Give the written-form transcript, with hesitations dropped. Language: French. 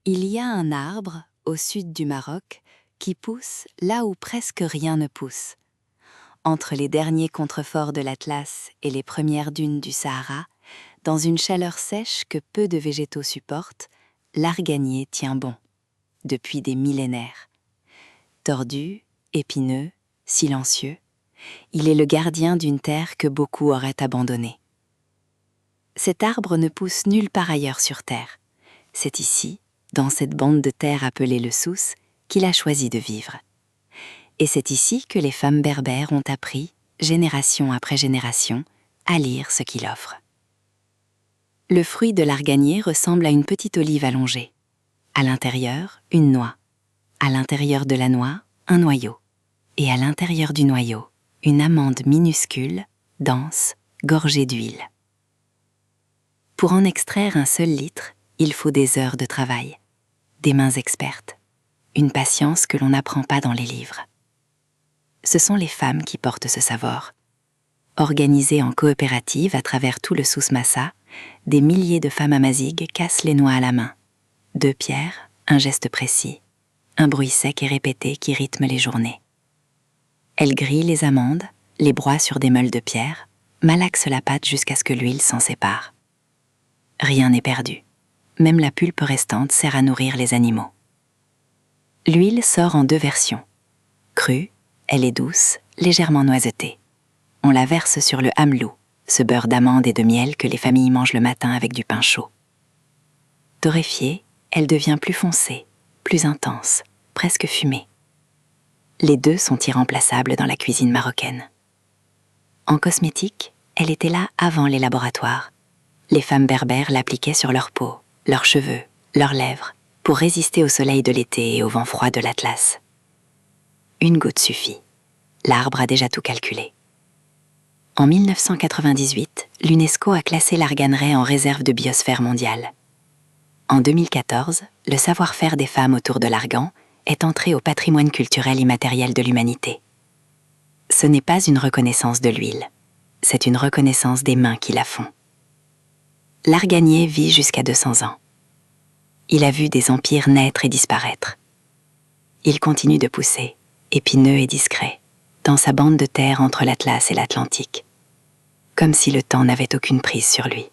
Il y a un arbre, au sud du Maroc, qui pousse là où presque rien ne pousse. Entre les derniers contreforts de l'Atlas et les premières dunes du Sahara, dans une chaleur sèche que peu de végétaux supportent, l'arganier tient bon, depuis des millénaires. Tordu, épineux, silencieux, il est le gardien d'une terre que beaucoup auraient abandonnée. Cet arbre ne pousse nulle part ailleurs sur terre. C'est ici, dans cette bande de terre appelée le Souss, qu'il a choisi de vivre. Et c'est ici que les femmes berbères ont appris, génération après génération, à lire ce qu'il offre. Le fruit de l'arganier ressemble à une petite olive allongée. À l'intérieur, une noix. À l'intérieur de la noix, un noyau. Et à l'intérieur du noyau, une amande minuscule, dense, gorgée d'huile. Pour en extraire un seul litre, il faut des heures de travail, des mains expertes, une patience que l'on n'apprend pas dans les livres. Ce sont les femmes qui portent ce savoir. Organisées en coopérative à travers tout le Souss Massa, des milliers de femmes amazighes cassent les noix à la main. 2 pierres, un geste précis, un bruit sec et répété qui rythme les journées. Elles grillent les amandes, les broient sur des meules de pierre, malaxent la pâte jusqu'à ce que l'huile s'en sépare. Rien n'est perdu. Même la pulpe restante sert à nourrir les animaux. L'huile sort en 2 versions. Crue, elle est douce, légèrement noisetée. On la verse sur le hamlou, ce beurre d'amande et de miel que les familles mangent le matin avec du pain chaud. Torréfiée, elle devient plus foncée, plus intense, presque fumée. Les 2 sont irremplaçables dans la cuisine marocaine. En cosmétique, elle était là avant les laboratoires. Les femmes berbères l'appliquaient sur leur peau, leurs cheveux, leurs lèvres, pour résister au soleil de l'été et au vent froid de l'Atlas. Une goutte suffit. L'arbre a déjà tout calculé. En 1998, l'UNESCO a classé l'arganeraie en réserve de biosphère mondiale. En 2014, le savoir-faire des femmes autour de l'argan est entré au patrimoine culturel immatériel de l'humanité. Ce n'est pas une reconnaissance de l'huile, c'est une reconnaissance des mains qui la font. L'arganier vit jusqu'à 200 ans. Il a vu des empires naître et disparaître. Il continue de pousser, épineux et discret, dans sa bande de terre entre l'Atlas et l'Atlantique, comme si le temps n'avait aucune prise sur lui.